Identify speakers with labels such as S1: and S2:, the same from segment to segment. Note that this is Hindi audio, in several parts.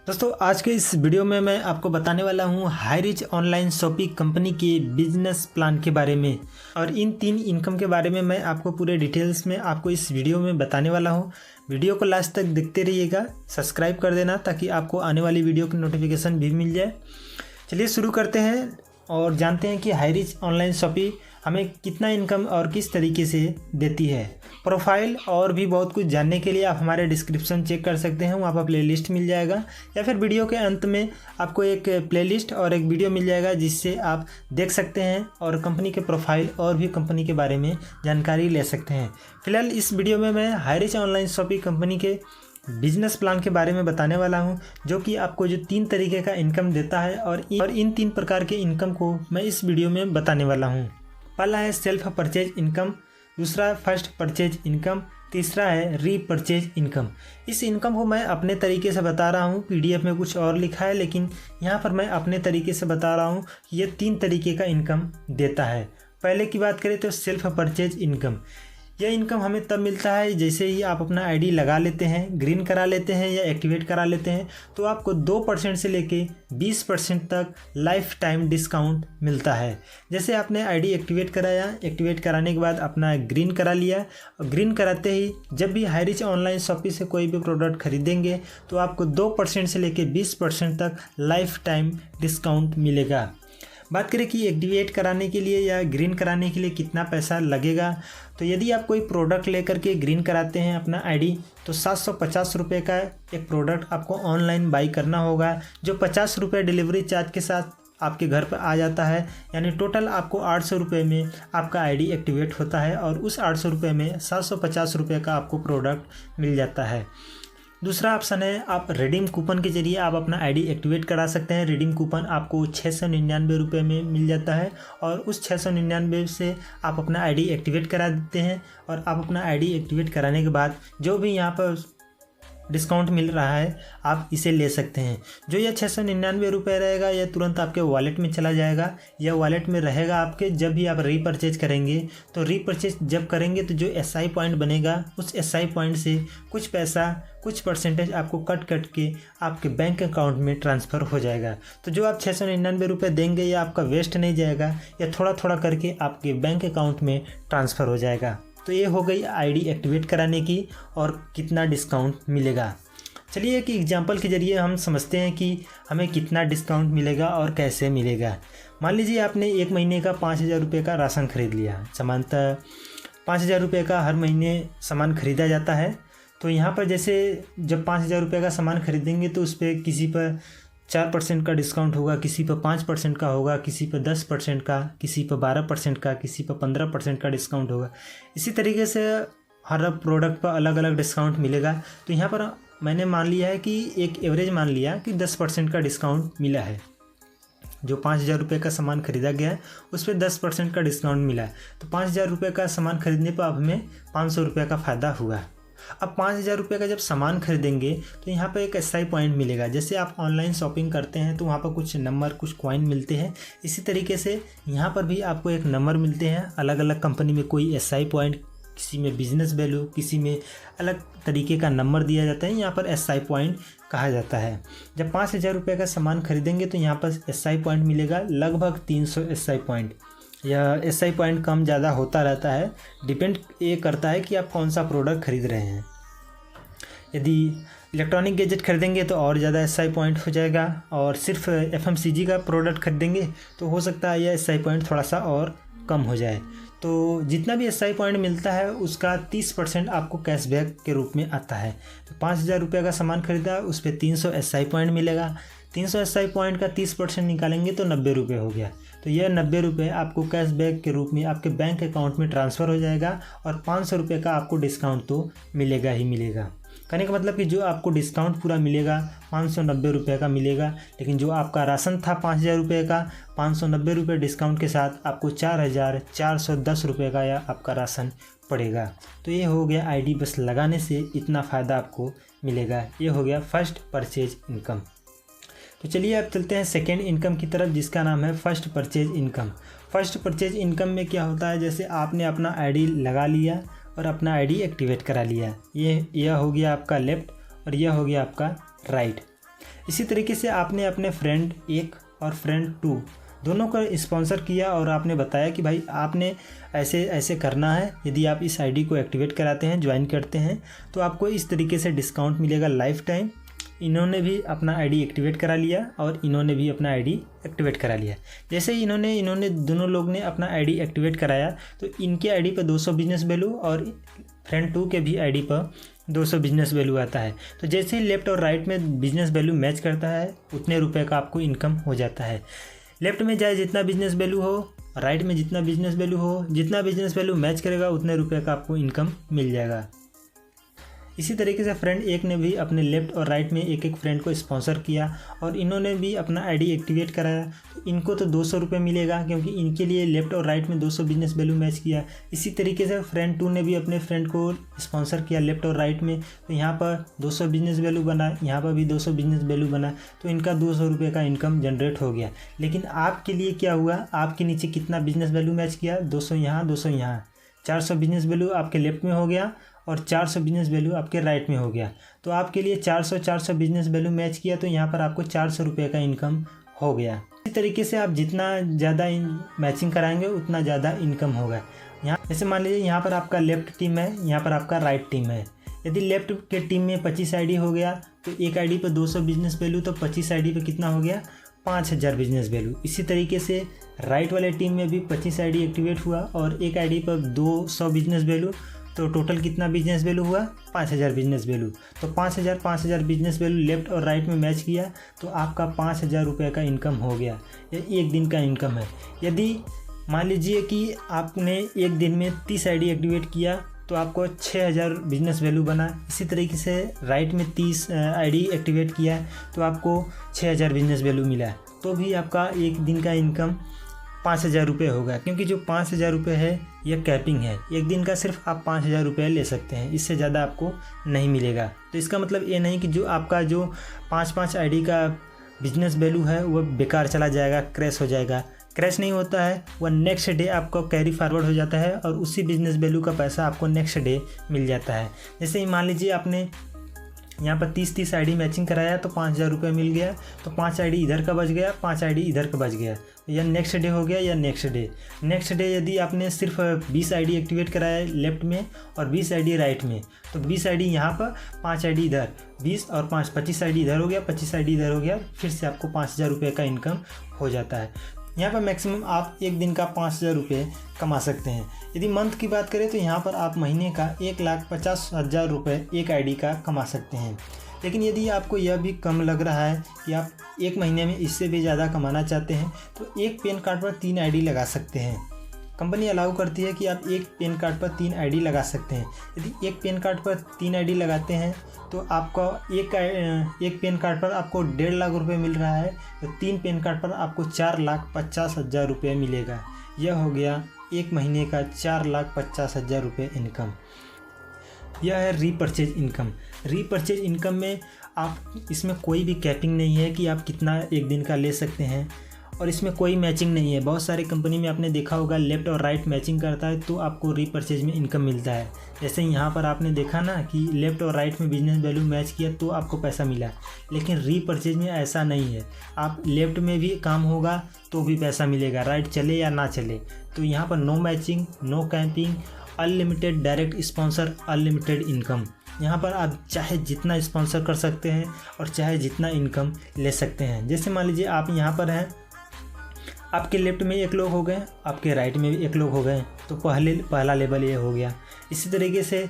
S1: दोस्तों आज के इस वीडियो में मैं आपको बताने वाला हूँ हाईरिच ऑनलाइन शॉपिंग कंपनी के बिजनेस प्लान के बारे में। और इन 3 इनकम के बारे में मैं आपको पूरे डिटेल्स में आपको इस वीडियो में बताने वाला हूँ। वीडियो को लास्ट तक देखते रहिएगा, सब्सक्राइब कर देना ताकि आपको आने वाली वीडियो की नोटिफिकेशन भी मिल जाए। चलिए शुरू करते हैं और जानते हैं कि हाईरिच ऑनलाइन शॉपिंग हमें कितना इनकम और किस तरीके से देती है। प्रोफाइल और भी बहुत कुछ जानने के लिए आप हमारे डिस्क्रिप्शन चेक कर सकते हैं, वहाँ पर प्लेलिस्ट मिल जाएगा, या फिर वीडियो के अंत में आपको एक प्लेलिस्ट और एक वीडियो मिल जाएगा जिससे आप देख सकते हैं और कंपनी के प्रोफाइल और भी कंपनी के बारे में जानकारी ले सकते हैं। फिलहाल इस वीडियो में मैं हाईरिच ऑनलाइन शॉपिंग कंपनी के बिजनेस प्लान के बारे में बताने वाला हूं, जो कि आपको जो 3 तरीके का इनकम देता है और इन 3 प्रकार के इनकम को मैं इस वीडियो में बताने वाला हूं। पहला है सेल्फ परचेज इनकम, दूसरा फर्स्ट परचेज इनकम, तीसरा है रीपरचेज इनकम। इस इनकम को मैं अपने तरीके से बता रहा हूँ, पीडीएफ में कुछ और लिखा है लेकिन यहाँ पर मैं अपने तरीके से बता रहा हूँ कि ये 3 तरीके का इनकम देता है। पहले की बात करें तो सेल्फ परचेज इनकम। यह इनकम हमें तब मिलता है जैसे ही आप अपना आईडी लगा लेते हैं, ग्रीन करा लेते हैं या एक्टिवेट करा लेते हैं, तो आपको 2% से लेके 20% तक लाइफ टाइम डिस्काउंट मिलता है। जैसे आपने आईडी एक्टिवेट कराया, एक्टिवेट कराने के बाद अपना ग्रीन करा लिया, और ग्रीन कराते ही जब भी हाईरिच ऑनलाइन शॉपिंग से कोई भी प्रोडक्ट खरीदेंगे तो आपको 2% से लेके 20% तक लाइफ टाइम डिस्काउंट मिलेगा। बात करें कि एक्टिवेट कराने के लिए या ग्रीन कराने के लिए कितना पैसा लगेगा, तो यदि आप कोई प्रोडक्ट लेकर के ग्रीन कराते हैं अपना आईडी, तो 750 रुपये का एक प्रोडक्ट आपको ऑनलाइन बाई करना होगा, जो 50 रुपये डिलीवरी चार्ज के साथ आपके घर पर आ जाता है। यानी टोटल आपको 800 रुपये में आपका आईडी एक्टिवेट होता है और उस 800 रुपये में 750 रुपये का आपको प्रोडक्ट मिल जाता है। दूसरा ऑप्शन है आप रिडीम कूपन के जरिए आप अपना आईडी एक्टिवेट करा सकते हैं। रिडीम कूपन आपको 699 रुपये में मिल जाता है और उस 699 से आप अपना आईडी एक्टिवेट करा देते हैं और आप अपना आईडी एक्टिवेट कराने के बाद जो भी यहाँ पर डिस्काउंट मिल रहा है आप इसे ले सकते हैं। जो यह 699 रुपये रहेगा यह तुरंत आपके वॉलेट में चला जाएगा, यह वॉलेट में रहेगा आपके। जब भी आप रीपरचेज करेंगे तो रीपरचेज जब करेंगे तो जो एसआई पॉइंट बनेगा उस एसआई पॉइंट से कुछ पैसा, कुछ परसेंटेज आपको कट के आपके बैंक अकाउंट में ट्रांसफ़र हो जाएगा। तो जो आप 699 रुपये देंगे यह आपका वेस्ट नहीं जाएगा, यह थोड़ा थोड़ा करके आपके बैंक अकाउंट में ट्रांसफ़र हो जाएगा। तो ये हो गई आईडी एक्टिवेट कराने की और कितना डिस्काउंट मिलेगा। चलिए एक एग्जांपल के ज़रिए हम समझते हैं कि हमें कितना डिस्काउंट मिलेगा और कैसे मिलेगा। मान लीजिए आपने 1 महीने का 5000 रुपये का राशन खरीद लिया। सामान्यतः 5000 रुपये का हर महीने सामान खरीदा जाता है। तो यहाँ पर जैसे जब 5000 रुपये का सामान खरीदेंगे तो उस पर किसी पर 4% का डिस्काउंट होगा, किसी पर 5% का होगा, किसी पर 10% का, किसी पर 12% का, किसी पर 15% का डिस्काउंट होगा। इसी तरीके से हर प्रोडक्ट पर अलग अलग डिस्काउंट मिलेगा। तो यहाँ पर मैंने मान लिया है कि एक एवरेज मान लिया कि 10% का डिस्काउंट मिला है। जो 5000 रुपये का सामान खरीदा गया है उस पर 10% का डिस्काउंट मिला है। तो 5000 रुपये का सामान खरीदने पर अब हमें 500 रुपये का फ़ायदा हुआ। अब 5000 रुपये का जब सामान खरीदेंगे तो यहाँ पर एक एसआई पॉइंट मिलेगा। जैसे आप ऑनलाइन शॉपिंग करते हैं तो वहाँ पर कुछ नंबर, कुछ कॉइन मिलते हैं, इसी तरीके से यहाँ पर भी आपको एक नंबर मिलते हैं। अलग अलग कंपनी में कोई एसआई पॉइंट, किसी में बिजनेस वैल्यू, किसी में अलग तरीके का नंबर दिया जाता है, यहाँ पर एसआई पॉइंट कहा जाता है। जब 5000 रुपये का सामान खरीदेंगे तो यहाँ पर एसआई पॉइंट मिलेगा लगभग 300 एसआई पॉइंट। यह एसआई पॉइंट कम ज़्यादा होता रहता है, डिपेंड ये करता है कि आप कौन सा प्रोडक्ट खरीद रहे हैं। यदि इलेक्ट्रॉनिक गैजेट खरीदेंगे तो और ज़्यादा एसआई पॉइंट हो जाएगा, और सिर्फ एफएमसीजी का प्रोडक्ट खरीदेंगे तो हो सकता है यह एसआई पॉइंट थोड़ा सा और कम हो जाए। तो जितना भी एसआई पॉइंट मिलता है उसका 30% आपको कैशबैक के रूप में आता है। तो 5000 रुपये का सामान खरीदा, उस पर 300 एसआई पॉइंट मिलेगा। 300 एसआई पॉइंट का 30% निकालेंगे तो 90 रुपये हो गया। तो यह 90 रुपये आपको कैशबैक के रूप में आपके बैंक अकाउंट में ट्रांसफ़र हो जाएगा और 500 रुपये का आपको डिस्काउंट तो मिलेगा ही मिलेगा। कहने का मतलब कि जो आपको डिस्काउंट पूरा मिलेगा 590 रुपये का मिलेगा, लेकिन जो आपका राशन था 5000 रुपये का, 590 रुपये डिस्काउंट के साथ आपको 4410 रुपये का या आपका राशन पड़ेगा। तो ये हो गया आईडी बस लगाने से इतना फ़ायदा आपको मिलेगा। ये हो गया फर्स्ट परचेज इनकम। तो चलिए अब चलते हैं सेकेंड इनकम की तरफ, जिसका नाम है first purchase income. First purchase income में क्या होता है, जैसे आपने अपना आईडी लगा लिया और अपना आईडी एक्टिवेट करा लिया। यह हो गया आपका लेफ़्ट और यह हो गया आपका राइट। इसी तरीके से आपने अपने फ्रेंड 1 और फ्रेंड 2 दोनों को स्पॉन्सर किया और आपने बताया कि भाई आपने ऐसे ऐसे करना है। यदि आप इस आईडी को एक्टिवेट कराते हैं, ज्वाइन करते हैं, तो आपको इस तरीके से डिस्काउंट मिलेगा लाइफ टाइम। इन्होंने भी अपना आईडी एक्टिवेट करा लिया और इन्होंने भी अपना आईडी एक्टिवेट करा लिया। जैसे ही इन्होंने दोनों लोग ने अपना आईडी एक्टिवेट कराया तो इनके आईडी पर 200 बिजनेस वैल्यू और फ्रेंड 2 के भी आईडी पर 200 बिजनेस वैल्यू आता है। तो जैसे ही लेफ़्ट और राइट में बिजनेस वैल्यू मैच करता है उतने रुपए का आपको इनकम हो जाता है। लेफ़्ट में चाहे जितना बिजनेस वैल्यू हो, राइट में जितना बिजनेस वैल्यू हो, जितना बिजनेस वैल्यू मैच करेगा उतने रुपए का आपको इनकम मिल जाएगा। इसी तरीके से फ्रेंड 1 ने भी अपने लेफ़्ट और राइट में एक फ्रेंड को स्पॉन्सर किया और इन्होंने भी अपना आईडी एक्टिवेट कराया। तो इनको तो 200 रुपये मिलेगा क्योंकि इनके लिए लेफ़्ट और राइट में 200 बिजनेस वैल्यू मैच किया। इसी तरीके से फ्रेंड 2 ने भी अपने फ्रेंड को स्पॉन्सर किया लेफ़्ट और राइट में, तो यहाँ पर 200 बिजनेस वैल्यू बना, यहाँ पर भी 200 बिजनेस वैल्यू बना, तो इनका 200 रुपये का इनकम जनरेट हो गया। लेकिन आपके लिए क्या हुआ, आपके नीचे कितना बिजनेस वैल्यू मैच किया, 200 यहाँ 200 यहाँ, 400 बिजनेस वैल्यू आपके लेफ़्ट में हो गया और 400 बिजनेस वैल्यू आपके राइट में हो गया। तो आपके लिए 400 बिजनेस वैल्यू मैच किया तो यहाँ पर आपको 400 रुपये का इनकम हो गया। इसी तरीके से आप जितना ज़्यादा मैचिंग कराएंगे उतना ज़्यादा इनकम होगा। यहाँ जैसे मान लीजिए यहाँ पर आपका लेफ़्ट टीम है, यहाँ पर आपका राइट टीम है। यदि लेफ़्ट के टीम में 25 आईडी हो गया तो एक आईडी पर 200 बिजनेस वैल्यू, तो 25 आईडी पर कितना हो गया, 5000 बिजनेस वैल्यू। इसी तरीके से राइट वाले टीम में भी 25 आईडी एक्टिवेट हुआ और एक आईडी पर 200 बिजनेस वैल्यू, तो टोटल कितना बिजनेस वैल्यू हुआ, 5000 बिजनेस वैल्यू। तो 5000 बिजनेस वैल्यू लेफ़्ट और राइट में मैच किया तो आपका 5000 रुपये का इनकम हो गया। ये एक दिन का इनकम है। यदि मान लीजिए कि आपने एक दिन में 30 आईडी एक्टिवेट किया तो आपको 6000 बिजनेस वैल्यू बना। इसी तरीके से राइट में 30 आईडी एक्टिवेट किया तो आपको 6000 बिजनेस वैल्यू मिला, तो भी आपका एक दिन का इनकम 5000 रुपये होगा। क्योंकि जो 5000 रुपये है यह कैपिंग है, एक दिन का सिर्फ आप 5000 रुपये ले सकते हैं, इससे ज़्यादा आपको नहीं मिलेगा। तो इसका मतलब ये नहीं कि जो आपका जो 5 आईडी का बिजनेस वैल्यू है वह बेकार चला जाएगा, क्रैश हो जाएगा। क्रैश नहीं होता है, वह नेक्स्ट डे आपको कैरी फॉरवर्ड हो जाता है और उसी बिजनेस वैल्यू का पैसा आपको नेक्स्ट डे मिल जाता है। जैसे ही मान लीजिए आपने यहाँ पर 30 आईडी मैचिंग कराया तो 5000 रुपये मिल गया, तो 5 आईडी इधर का बच गया, 5 आईडी इधर का बच गया, या नेक्स्ट डे हो गया या नेक्स्ट डे यदि आपने सिर्फ 20 आईडी एक्टिवेट कराया लेफ़्ट में और 20 आईडी राइट में, तो 20 आईडी यहाँ पर, 5 आईडी इधर, 20 और 5 25 आईडी इधर हो गया, 25 आईडी इधर हो गया, फिर से आपको 5000 रुपये का इनकम हो जाता है। यहाँ पर मैक्सिमम आप एक दिन का 5000 रुपये कमा सकते हैं। यदि मंथ की बात करें तो यहाँ पर आप महीने का 1,50,000 रुपये एक आईडी का कमा सकते हैं। लेकिन यदि आपको यह भी कम लग रहा है कि आप एक महीने में इससे भी ज़्यादा कमाना चाहते हैं तो एक पैन कार्ड पर 3 आईडी लगा सकते हैं। कंपनी अलाउ करती है कि आप एक पैन कार्ड पर 3 आईडी लगा सकते हैं। यदि एक पैन कार्ड पर 3 आईडी लगाते हैं तो आपका एक पैन कार्ड पर आपको 1.5 लाख रुपये मिल रहा है, तो 3 पैन कार्ड पर आपको 4,50,000 रुपये मिलेगा। यह हो गया एक महीने का 4,50,000 रुपये इनकम। यह है रीपरचेज इनकम। रीपरचेज इनकम में आप इसमें कोई भी कैपिंग नहीं है कि आप कितना एक दिन का ले सकते हैं, और इसमें कोई मैचिंग नहीं है। बहुत सारे कंपनी में आपने देखा होगा लेफ़्ट और राइट मैचिंग करता है तो आपको रीपरचेज में इनकम मिलता है। जैसे यहाँ पर आपने देखा ना कि लेफ़्ट और राइट में बिजनेस वैल्यू मैच किया तो आपको पैसा मिला, लेकिन रीपरचेज में ऐसा नहीं है। आप लेफ़्ट में भी काम होगा तो भी पैसा मिलेगा, राइट चले या ना चले। तो यहाँ पर no matching, no capping, unlimited direct sponsor, unlimited income. यहाँ पर आप चाहे जितना स्पॉन्सर कर सकते हैं और चाहे जितना इनकम ले सकते हैं। जैसे मान लीजिए आप यहाँ पर हैं, आपके लेफ़्ट में 1 लोग हो गए, आपके राइट में भी 1 लोग हो गए, तो पहला लेवल ये हो गया। इसी तरीके से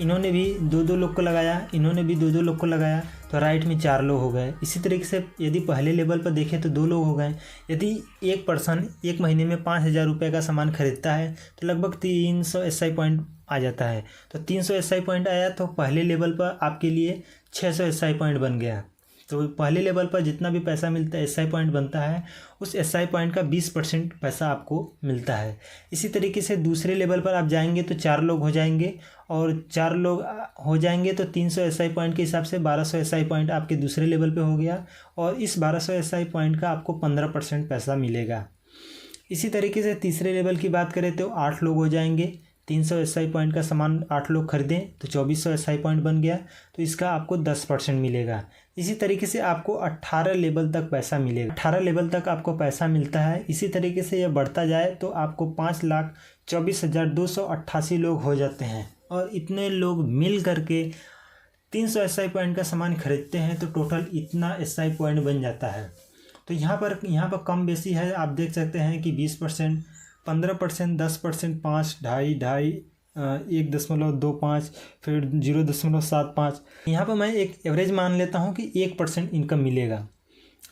S1: इन्होंने भी 2 लोग को लगाया, इन्होंने भी 2 लोग को लगाया, तो राइट में 4 लोग हो गए। इसी तरीके से यदि पहले लेवल पर देखें तो 2 लोग हो गए। यदि एक पर्सन एक महीने में 5000 रुपये का सामान खरीदता है तो लगभग 300 SI पॉइंट आ जाता है। तो 300 SI पॉइंट आया तो पहले लेवल पर आपके लिए 600 SI पॉइंट बन गया। तो पहले लेवल पर जितना भी पैसा मिलता है, SI पॉइंट बनता है, उस SI पॉइंट का 20% पैसा आपको मिलता है। इसी तरीके से दूसरे लेवल पर आप जाएंगे तो 4 लोग हो जाएंगे, और 4 लोग हो जाएंगे तो 300 SI पॉइंट के हिसाब से 1200 SI पॉइंट आपके दूसरे लेवल पे हो गया, और इस 1200 SI पॉइंट का आपको 15% पैसा मिलेगा। इसी तरीके से तीसरे लेवल की बात करें तो 8 लोग हो जाएंगे, 300 SI पॉइंट का सामान 8 लोग खरीदें तो 2400 SI पॉइंट बन गया, तो इसका आपको 10% मिलेगा। इसी तरीके से आपको 18 लेवल तक पैसा मिलेगा। 18 लेवल तक आपको पैसा मिलता है। इसी तरीके से यह बढ़ता जाए तो आपको 5,24,288 लोग हो जाते हैं, और इतने लोग मिल करके 300 SI पॉइंट का सामान खरीदते हैं तो टोटल इतना SI पॉइंट बन जाता है। तो यहाँ पर कम बेसी है, आप देख सकते हैं कि 20%, 15%, 10%, 5, 2.5, 1.25, फिर 0.75। यहाँ पर मैं एक एवरेज मान लेता हूँ कि 1% इनकम मिलेगा।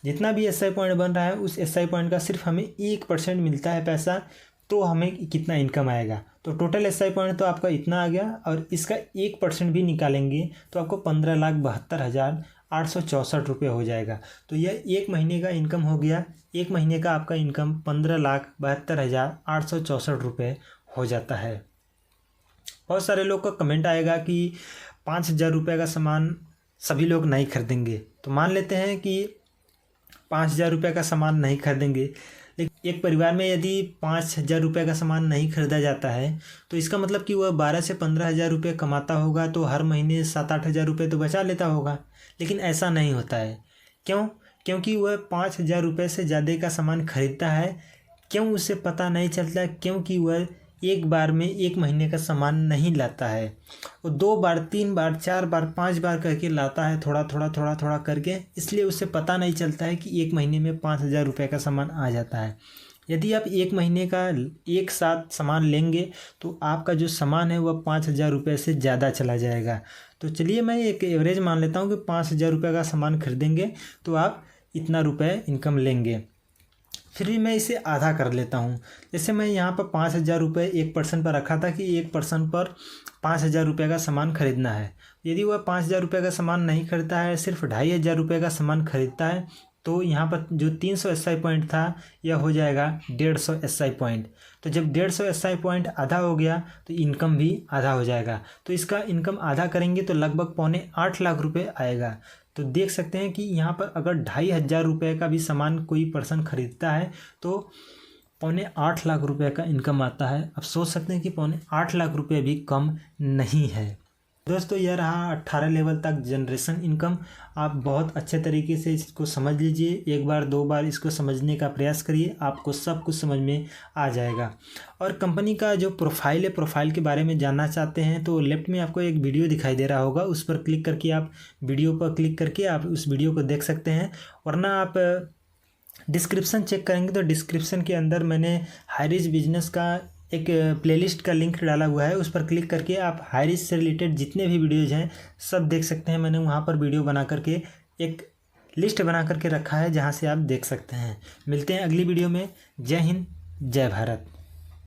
S1: जितना भी SI पॉइंट बन रहा है उस SI पॉइंट का सिर्फ हमें 1% मिलता है पैसा, तो हमें कितना इनकम आएगा। तो टोटल SI पॉइंट तो आपका इतना आ गया, और इसका 1% भी निकालेंगे तो आपको 15,72,864 रुपये हो जाएगा। तो यह 1 महीने का इनकम हो गया। 1 महीने का आपका इनकम 15,72,864 रुपये हो जाता है। बहुत सारे लोग का कमेंट आएगा कि 5,000 रुपये का सामान सभी लोग नहीं खरीदेंगे। तो मान लेते हैं कि 5,000 रुपये का सामान नहीं खरीदेंगे, लेकिन एक परिवार में यदि 5,000 रुपये का सामान नहीं खरीदा जाता है तो इसका मतलब कि वह 12 से 15,000 रुपये कमाता होगा, तो हर महीने 7-8 हज़ार रुपये तो बचा लेता होगा। लेकिन ऐसा नहीं होता है। क्यों? क्योंकि वह 5,000 रुपये से ज़्यादा का सामान खरीदता है। क्यों? उसे पता नहीं चलता, क्योंकि वह एक बार में 1 महीने का सामान नहीं लाता है। वो 2 बार, 3 बार, 4 बार, 5 बार करके लाता है, थोड़ा थोड़ा करके। इसलिए उसे पता नहीं चलता है कि 1 महीने में 5,000 रुपये का सामान आ जाता है। यदि आप 1 महीने का एक साथ सामान लेंगे तो आपका जो सामान है वह 5,000 रुपये से ज़्यादा चला जाएगा। तो चलिए मैं एक एवरेज मान लेता हूँ कि 5,000 रुपये का सामान खरीदेंगे तो आप इतना रुपये इनकम लेंगे। फिर भी मैं इसे आधा कर लेता हूँ। जैसे मैं यहाँ पर 5,000 रुपये 1% पर रखा था कि 1% पर 5,000 रुपये का सामान खरीदना है। यदि वह 5,000 रुपये का सामान नहीं खरीदता है, सिर्फ 2,500 रुपये का सामान खरीदता है, तो यहाँ पर जो 300 SI पॉइंट था यह हो जाएगा 150 SI पॉइंट। तो जब 150 SI पॉइंट आधा हो गया तो इनकम भी आधा हो जाएगा। तो इसका इनकम आधा करेंगे तो लगभग 7.25 लाख रुपये आएगा। तो देख सकते हैं कि यहाँ पर अगर 2,500 रुपये का भी सामान कोई पर्सन खरीदता है तो 7.25 लाख रुपये का इनकम आता है। अब सोच सकते हैं कि 7.25 लाख रुपये भी कम नहीं है। दोस्तों यह रहा 18 लेवल तक जनरेशन इनकम। आप बहुत अच्छे तरीके से इसको समझ लीजिए। 1 बार 2 बार इसको समझने का प्रयास करिए, आपको सब कुछ समझ में आ जाएगा। और कंपनी का जो प्रोफाइल है, प्रोफाइल के बारे में जानना चाहते हैं तो लेफ्ट में आपको एक वीडियो दिखाई दे रहा होगा, उस पर क्लिक करके आप वीडियो पर क्लिक करके आप उस वीडियो को देख सकते हैं। वरना आप डिस्क्रिप्शन चेक करेंगे तो डिस्क्रिप्शन के अंदर मैंने हाईरिच बिजनेस का एक प्लेलिस्ट का लिंक डाला हुआ है, उस पर क्लिक करके आप हाईरिच से रिलेटेड जितने भी वीडियोज़ हैं सब देख सकते हैं। मैंने वहाँ पर वीडियो बना करके एक लिस्ट बना करके रखा है जहाँ से आप देख सकते हैं। मिलते हैं अगली वीडियो में। जय हिंद, जय भारत।